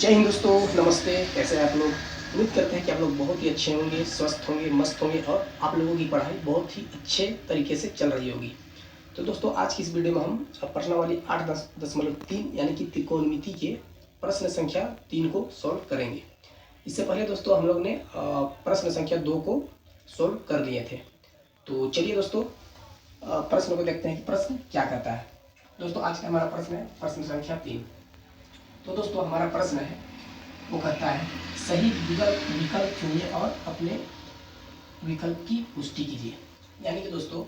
जय हिंद दोस्तों, नमस्ते। कैसे हैं आप लोग? उम्मीद करते हैं कि आप लोग बहुत ही अच्छे होंगे, स्वस्थ होंगे, मस्त होंगे और आप लोगों की पढ़ाई बहुत ही अच्छे तरीके से चल रही होगी। तो दोस्तों, आज की इस वीडियो में हम प्रश्नावली 8.3 यानी कि त्रिकोणमिति के प्रश्न संख्या 3 को सॉल्व करेंगे। इससे पहले दोस्तों हम लोग ने प्रश्न संख्या 2 को सॉल्व कर लिए थे। तो चलिए दोस्तों, प्रश्न को देखते हैं कि प्रश्न क्या कहता है। दोस्तों, आज का हमारा प्रश्न है प्रश्न संख्या 3। तो दोस्तों, हमारा प्रश्न है, वो कहता है सही विकल्प चुनिए और अपने विकल्प की पुष्टि कीजिए। यानी कि दोस्तों,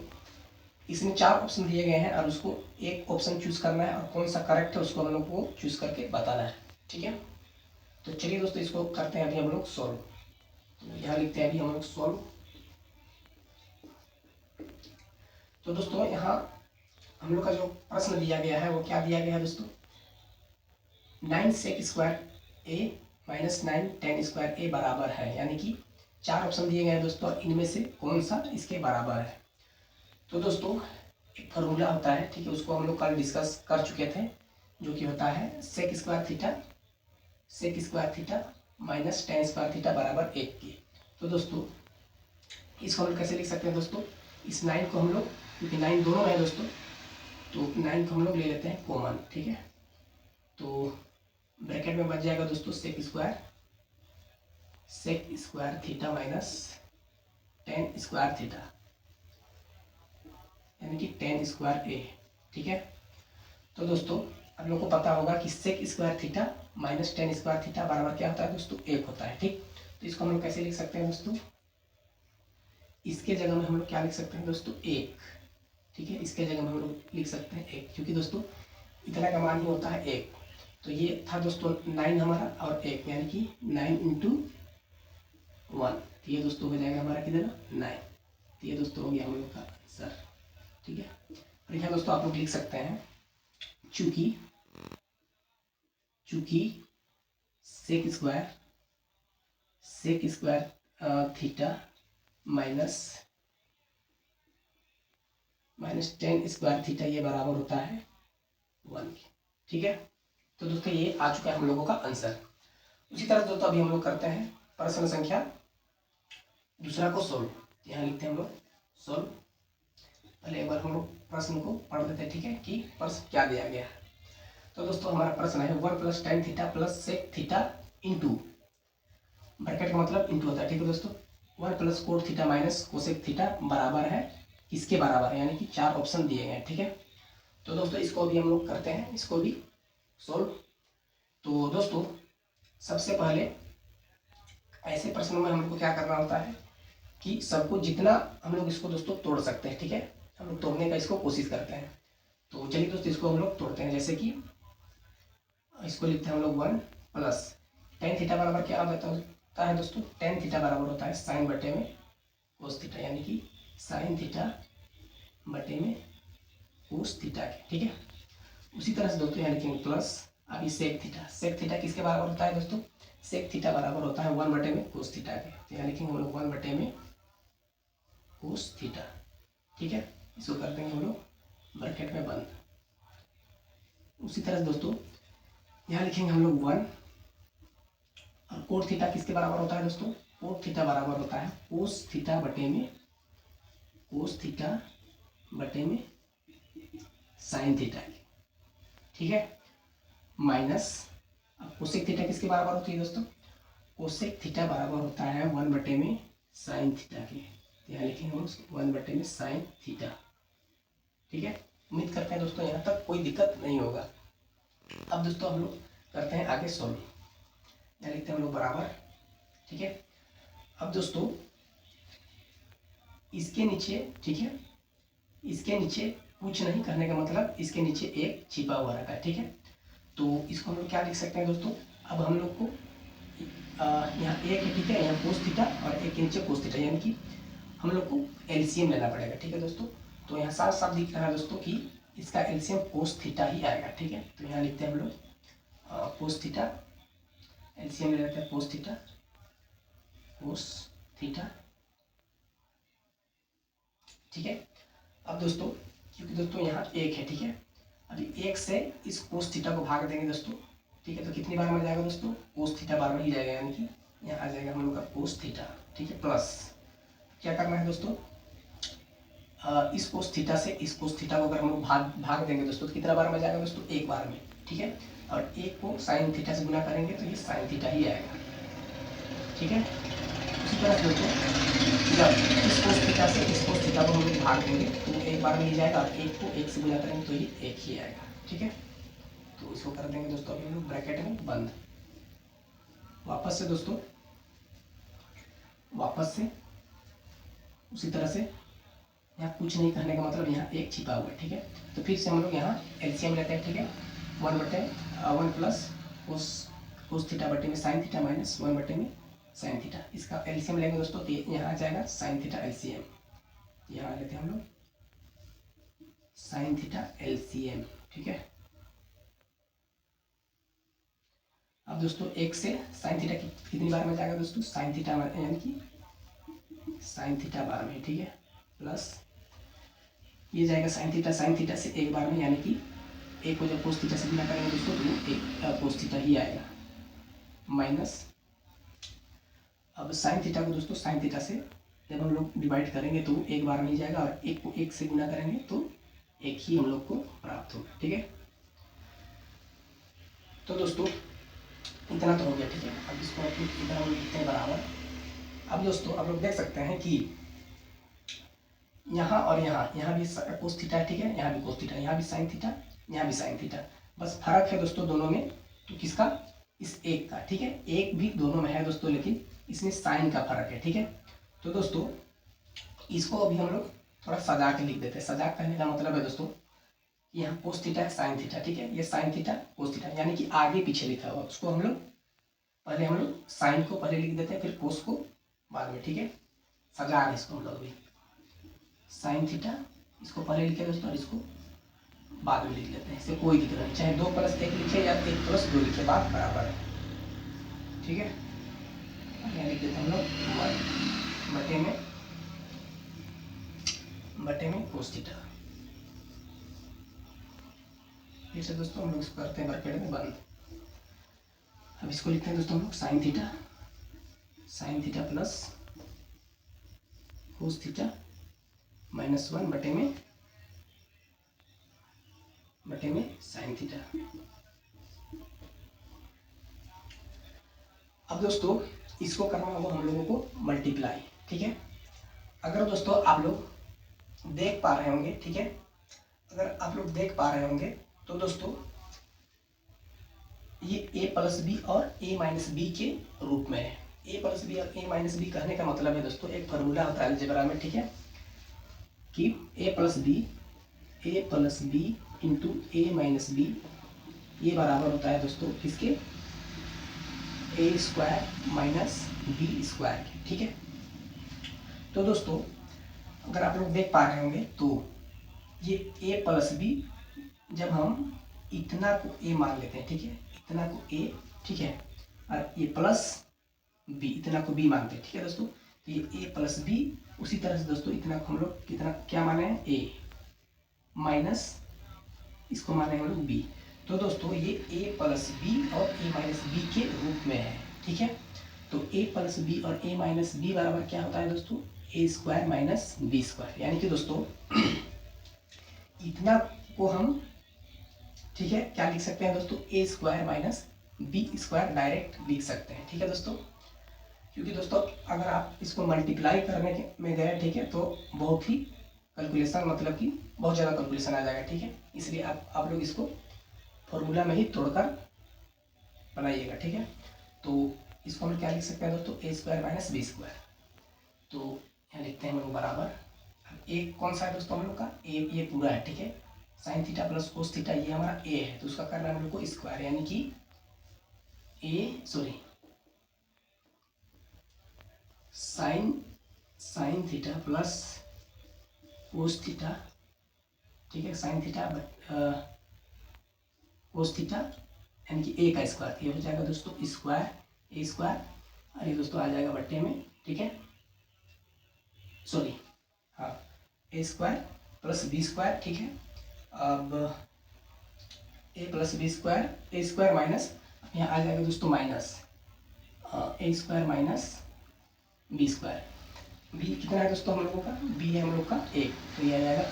इसमें 4 ऑप्शन दिए गए हैं और उसको एक ऑप्शन चूज करना है और कौन सा करेक्ट है उसको हम लोग को चूज करके बताना है। ठीक है, तो चलिए दोस्तों, इसको करते हैं अभी हम लोग सॉल्व। तो यहाँ लिखते हैं अभी हम लोग सॉल्व। तो दोस्तों, यहाँ हम लोग का जो प्रश्न दिया गया है वो क्या दिया गया है दोस्तों, 9 sec स्क्वायर ए माइनस 9 tan स्क्वायर ए बराबर है। यानी कि 4 ऑप्शन दिए गए हैं दोस्तों, इनमें से कौन सा इसके बराबर है। तो दोस्तों, एक फार्मूला होता है, ठीक है, उसको हम लोग कल डिस्कस कर चुके थे, जो कि होता है sec square theta minus tan square theta बराबर 1 की। तो दोस्तों, इसको हम लोग कैसे लिख सकते हैं दोस्तों, इस 9 को हम लोग, क्योंकि 9 दोनों है दोस्तों, तो 9 को हम लोग ले लेते हैं कॉमन। ठीक है, तो ब्रैकेट में बच जाएगा दोस्तों sec square theta minus tan square theta, यानी कि tan स्क्वायर ए। ठीक है, तो दोस्तों, आप लोगों को पता होगा कि sec square theta minus tan square theta बराबर क्या होता है दोस्तों, 1 होता है। ठीक, तो इसको हम लोग कैसे लिख सकते हैं दोस्तों, इसके जगह में हम लोग क्या लिख सकते हैं दोस्तों, 1। ठीक है, इसके जगह में हम लोग लिख सकते हैं 1, क्योंकि दोस्तों इतना का मान ही होता है 1। तो ये था दोस्तों 9 हमारा और 1, यानी कि 9 इंटू 1। तो ये दोस्तों हो जाएगा हमारा कितना, 9। तो ये दोस्तों हो गया हम लोग का आंसर। ठीक है, और यहाँ दोस्तों आप लोग लिख सकते हैं चूंकि sec square theta minus tan square theta ये बराबर होता है 1 के। ठीक है, तो दोस्तों ये आ चुका है हम लोगों का आंसर। उसी तरह दोस्तों अभी हम लोग करते हैं प्रश्न संख्या दूसरा को सोल्व। यहाँ लिखते हैं हम लोग सोल्व। पहले एक बार हम लोग प्रश्न को पढ़ लेते हैं, ठीक है, कि प्रश्न क्या दिया गया है। तो दोस्तों हमारा प्रश्न है 1 plus tan theta plus sec theta into, bracket का मतलब इंटू होता है। ठीक है दोस्तों, 1 plus cot theta minus cosec theta बराबर है किसके बराबर है, यानी कि 4 ऑप्शन दिए गए हैं। ठीक है, तो दोस्तों इसको भी हम लोग करते हैं, इसको भी सोल्व। तो दोस्तों, सबसे पहले ऐसे प्रश्नों में हमको क्या करना होता है कि सबको जितना हम लोग इसको दोस्तों तोड़ सकते हैं, ठीक है, हम लोग तोड़ने का इसको कोशिश करते हैं। तो चलिए दोस्तों, इसको हम लोग तोड़ते हैं। जैसे कि इसको लिखते हैं हम लोग 1 प्लस tan थीटा बराबर क्या होता है दोस्तों, tan थीटा बराबर होता है साइन बटे में कोस थीटा, यानी कि साइन थीटा बटे में कोस थीटा के। ठीक है, उसी तरह से दोस्तों यहाँ लिखेंगे प्लस, अभी सेक थीटा किसके बराबर होता है दोस्तों, सेक थीटा बराबर होता है 1 बटे में कोस थीटा के। तो यहाँ लिखेंगे हम लोग 1 बटे में कोस थीटा। ठीक है, इसको कर देंगे हम लोग ब्रैकेट में बंद। उसी तरह से दोस्तों यहाँ लिखेंगे हम लोग 1, और कोट थीटा किसके बराबर होता है दोस्तों, कोट थीटा बराबर होता है कोस थीटा बटे में साइन थीटा के। ठीक है, माइनस, अब कोसेक थीटा किसके बराबर होती है दोस्तों, कोसेक थीटा बराबर होता है 1 बटे में साइन थीटा के। यहाँ लिखेंगे हम 1 बटे में साइन थीटा। ठीक है, उम्मीद करते हैं दोस्तों यहाँ तक कोई दिक्कत नहीं होगा। अब दोस्तों हम लोग करते हैं आगे सॉल्व। यहाँ लिखते हैं हम लोग बराबर। ठीक है, अब दोस्तों इसके नीचे, ठीक है, इसके नीचे कुछ नहीं करने का मतलब इसके नीचे एक छिपा हुआ रहता है। ठीक है, तो इसको हम लोग क्या लिख सकते हैं दोस्तों, अब हम लोग को यहाँ एक है, ठीक है, यहाँ कोस थीटा और एक के नीचे कोस थीटा, यानी कि हम लोग को एलसीएम लेना पड़ेगा। ठीक है दोस्तों, तो यहाँ साफ साफ दिख रहा है दोस्तों कि इसका एलसीएम कोस थीटा ही आएगा। ठीक है, तो यहाँ लिखते हैं हम लोग कोस थीटा, एलसीएम ले लेते हैं कोस थीटा। ठीक है, अब दोस्तों क्योंकि दोस्तों यहाँ एक है, ठीक है, अभी एक से इस कोस थीटा को भाग देंगे दोस्तों, ठीक है। तो कितनी बार में जाएगा दोस्तों, कोस थीटा बार में ही जाएगा, यानी कि यहाँ आ जाएगा हम लोग का कोस थीटा, ठीक है। प्लस क्या करना है दोस्तों, इस कोस थीटा से इस कोस थीटा को अगर हम लोग भाग देंगे दोस्तों तो कितना बार में जाएगा दोस्तों, एक बार में, ठीक है। और एक को साइन थीटा से गुना करेंगे तो ये साइन थीटा ही आएगा, ठीक है। उसी तरह से दोस्तों जब इस कोस थीटा से इस कोस थीटा को हम लोग भाग देंगे तो एक बार में ही जाएगा, और एक को एक से गुना करेंगे तो ये एक ही आएगा, ठीक है। तो इसको कर देंगे दोस्तों अभी हम लोग ब्रैकेट में बंद। वापस से दोस्तों, वापस से उसी तरह से यहाँ कुछ नहीं करने का मतलब यहाँ एक छिपा हुआ है, ठीक है। तो फिर से हम लोग यहाँ एलसीएम लेते हैं, ठीक है। 1/1 प्लस कोस थीटा बटे में साइन थीटा माइनस 1 बटे में साइन थीटा, इसका एलसीएम लेंगे दोस्तों तो यहाँ आ जाएगा साइन थीटा एलसीएम, यहाँ लेते हैं हम लोग साइन थीटा एलसीएम, ठीक है। अब दोस्तों एक से साइन थीटा कितनी बार में जाएगा दोस्तों, साइन थीटा यानी कि साइन थीटा बार में, ठीक है। प्लस ये जाएगा साइन थीटा से एक बार में, यानी कि एक को जब कोस थीटा से गुना करेंगे दोस्तों तो एक कोस थीटा ही आएगा, माइनस अब साइन थीटा को दोस्तों साइन थीटा से जब हम लोग डिवाइड करेंगे तो एक बार में ही जाएगा, और एक को एक से गुना करेंगे तो एक ही हम लोग को प्राप्त होगा, ठीक है। तो दोस्तों इतना तो हो गया, ठीक है। अब इसको इतना हम लिखते हैं बराबर। अब दोस्तों आप लोग देख सकते हैं कि यहाँ और यहाँ भी कोस थीटा है, ठीक है। यहाँ भी कोस थीटा, यहाँ भी साइन थीटा, यहाँ भी साइन थीटा, बस फर्क है दोस्तों दोनों में, तो किसका, इस एक का, ठीक है। एक भी दोनों में है दोस्तों, लेकिन इसमें साइन का फर्क है, ठीक है। तो दोस्तों इसको अभी हम लोग थोड़ा सजा के लिख देते हैं। सजा करने का मतलब है दोस्तों यहाँ कोस थीटा है साइन थीटा, ठीक है। ये साइन थीटा कोस थीटा, यानी कि आगे पीछे लिखा हुआ, उसको हम लोग पहले हम लोग साइन को पहले लिख देते हैं, फिर कोस को बाद में, ठीक है। सजा रहे इसको हम लोग भी, साइन थीटा इसको पहले लिखे दोस्तों और इसको बाद में लिख लेते हैं, इससे कोई दिक्कत नहीं, चाहे 2+1 लिखे या 1+2 लिखे, बात बराबर है, ठीक है। यहाँ लिख देते हैं हम लोग बटे में कोस थीटा। फिर से दोस्तों हम लोग इसको करते हैं ब्रैकेट में बंद। अब इसको लिखते हैं दोस्तों हम लोग sign theta plus cos theta -1 बटे में साइन थीटा। अब दोस्तों इसको करना होगा हम लोगों को मल्टीप्लाई, ठीक है। अगर दोस्तों आप लोग देख पा रहे होंगे, ठीक है, अगर आप लोग देख पा रहे होंगे तो दोस्तों ये a+b और a-b के रूप में है। a+b और a-b कहने का मतलब है दोस्तों, एक फार्मूला होता है अलजेब्रा में, ठीक है, कि a+b इंटू a-b ये बराबर होता है दोस्तों किसके, a² माइनस b² के, ठीक है। तो दोस्तों अगर आप लोग देख पा रहे होंगे तो ये a+b जब हम इतना को a मान लेते हैं, ठीक है, इतना को a, ठीक है, और ये प्लस b इतना को b मानते हैं, ठीक है दोस्तों। तो ये a+b, उसी तरह से दोस्तों इतना को हम लोग कितना क्या माने हैं, a माइनस इसको माने हम लोग b। तो दोस्तों ये a+b और a-b के रूप में है, ठीक है। तो a+b और a-b बराबर क्या होता है दोस्तों, a² माइनस b², यानी कि दोस्तों इतना को हम, ठीक है, क्या लिख सकते हैं दोस्तों, a² माइनस b² डायरेक्ट लिख सकते हैं, ठीक है दोस्तों। क्योंकि दोस्तों अगर आप इसको मल्टीप्लाई करने में गए, ठीक है, तो बहुत ही कैलकुलेशन, मतलब कि बहुत ज़्यादा कैलकुलेशन आ जाएगा, ठीक है। इसलिए आप लोग इसको फॉर्मूला में ही तोड़कर बनाइएगा, ठीक है। तो इसको हम क्या लिख सकते हैं दोस्तों, a² माइनस b²। तो यहाँ लिखते हैं हम लोग बराबर, एक कौन सा है दोस्तों हम लोग का, ये पूरा है, ठीक है। Sign theta plus cos theta ये हमारा a है, तो उसका करना है हम लोग को स्क्वायर, यानी कि sign theta plus cos theta, ठीक है, साइन थीटा कोस थीटा यानी कि a का स्क्वायर, ये हो जाएगा दोस्तों स्क्वायर, a², और ये दोस्तों आ जाएगा बट्टे में, ठीक है, हाँ, a² प्लस b², ठीक है। अब a+b², a² माइनस यहाँ आ जाएगा दोस्तों minus A square minus B square. B कितना है दोस्तों हम लोगों का, बी है हम लोग का एक, तो ये आ जाएगा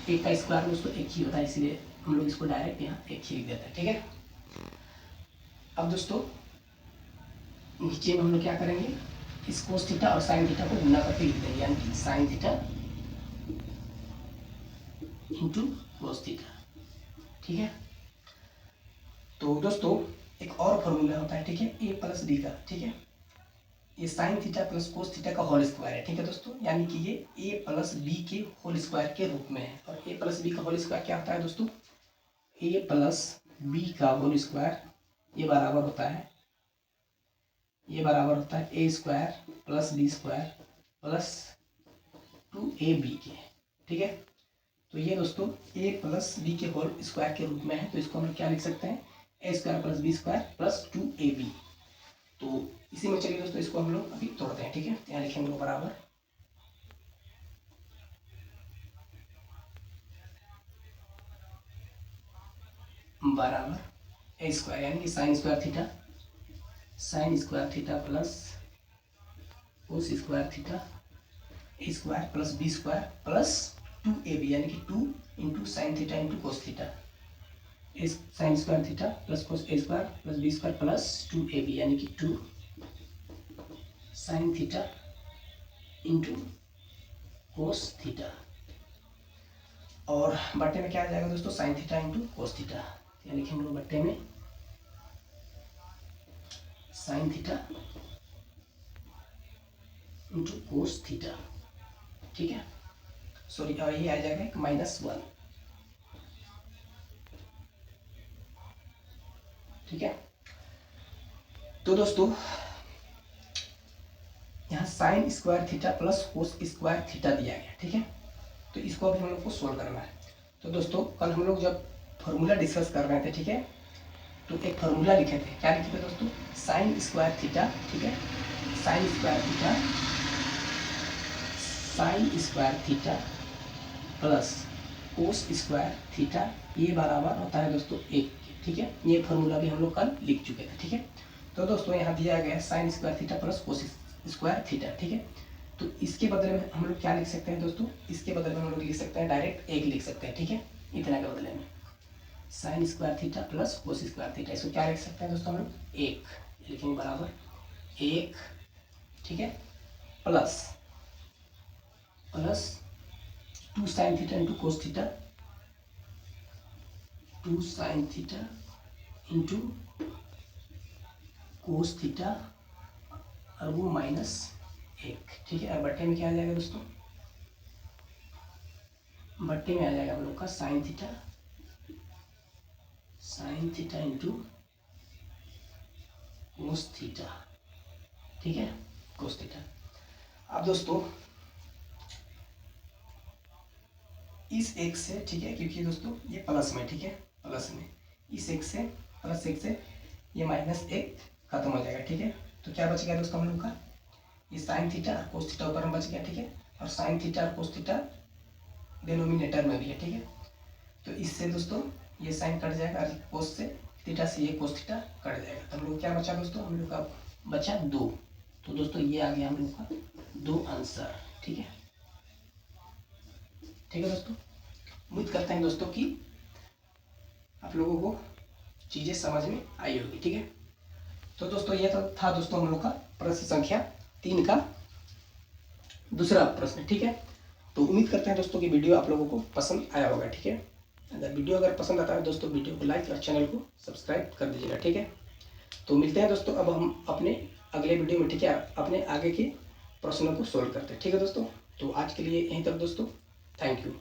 एक का स्क्वायर दोस्तों एक ही होता है, इसलिए हम लोग इसको डायरेक्ट यहाँ एक ही लिख देते हैं। ठीक है, अब दोस्तों नीचे में हम लोग क्या करेंगे, इस कोस थीटा और साइन थीटा को गुना करके लिख देंगे, यानी कि sign theta into cos theta. ठीक है, तो दोस्तों एक और फॉर्मूला होता है, ठीक है, ए प्लस बी का। ठीक है, ये sine theta plus cos theta का होल स्क्वायर है। ठीक है दोस्तों, यानी कि ये ए प्लस बी के होल स्क्वायर के रूप में है। और ए प्लस बी का होल स्क्वायर क्या होता है दोस्तों, ए प्लस बी का होल स्क्वायर ये बराबर होता है, ये बराबर होता है A square plus B square plus 2ab के। ठीक है, तो ये दोस्तों ए प्लस बी के होल स्क्वायर के रूप में है, तो इसको हम क्या लिख सकते हैं, A square plus B square plus 2ab। तो इसी में चलिए दोस्तों इसको हम लोग अभी तोड़ते हैं। ठीक है, यहाँ लिखेंगे बराबर बराबर ए स्क्वायर यानी कि sine square theta plus cos square theta A square plus B square plus 2ab यानी कि 2 into sine theta into cos theta, sine square theta plus cos A square plus B square plus 2ab यानी कि 2 sine theta into cos theta. और बट्टे में क्या आ जाएगा दोस्तों, sine theta into cos theta, यानी कि हम लोग बट्टे में sine theta into cos theta. ठीक है, सॉरी, और ये आ जाएगा -1। ठीक है, तो दोस्तों यहाँ sign square theta plus cos square theta दिया गया। ठीक है, तो इसको अभी हम लोग को सोल्व करना है। तो दोस्तों कल हम लोग जब फॉर्मूला डिस्कस कर रहे थे, ठीक है, तो एक फार्मूला लिखे थे, क्या लिखे थे दोस्तों, साइन स्क्वायर थीटा। ठीक है, sign square theta plus cos square theta ये बराबर होता है दोस्तों 1 के। ठीक है, ये फार्मूला भी हम लोग कल लिख चुके थे। ठीक है, तो दोस्तों यहाँ दिया गया है sign square theta plus cos square theta. ठीक है, तो इसके बदले में हम लोग क्या लिख सकते हैं दोस्तों, इसके बदले में हम लोग लिख सकते हैं डायरेक्ट 1 लिख सकते हैं। ठीक है, इतना के बदले में sign square theta plus cos square theta, इसको क्या लिख सकते हैं दोस्तों हम लोग, 1 लिखेंगे बराबर 1। ठीक है, plus 2 sine theta into cos theta, 2 sine theta into cos theta और वो -1। ठीक है, और बट्टे में क्या आ जाएगा दोस्तों, बट्टे में आ जाएगा हम लोग का sign theta into cos theta. ठीक है, कोस थीटा। अब दोस्तों इस एक से, ठीक है, क्योंकि दोस्तों ये प्लस में, ठीक है, प्लस में इस एक से प्लस 1 से ये -1 खत्म हो जाएगा। ठीक है, तो क्या बच गया दोस्तों हम लोग का, ये साइन थीटा और कोस थीटा ऊपर में बच गया। ठीक है, और साइन थीटा और कोस थीटा डिनोमिनेटर में भी है। ठीक है, तो इससे दोस्तों ये साइन कट जाएगा और कोस से थीटा से ये कोस थीटा कट जाएगा, तो हम लोग क्या बचा दोस्तों, हम लोग का बचा 2। तो दोस्तों ये आ गया हम लोग का 2 आंसर। ठीक है, ठीक है दोस्तों, उम्मीद करते हैं दोस्तों कि आप लोगों को चीज़ें समझ में आई होगी। ठीक है, तो दोस्तों ये तो था दोस्तों हम लोग का प्रश्न संख्या 3 का दूसरा प्रश्न। ठीक है, तो उम्मीद करते हैं दोस्तों कि वीडियो आप लोगों को पसंद आया होगा। ठीक है, अगर पसंद आता है दोस्तों वीडियो को लाइक और चैनल को सब्सक्राइब कर दीजिएगा। ठीक है, तो मिलते हैं दोस्तों अब हम अपने अगले वीडियो में। ठीक है, अपने आगे के प्रश्नों को सोल्व करते हैं। ठीक है दोस्तों, तो आज के लिए यहीं तक दोस्तों, थैंक यू।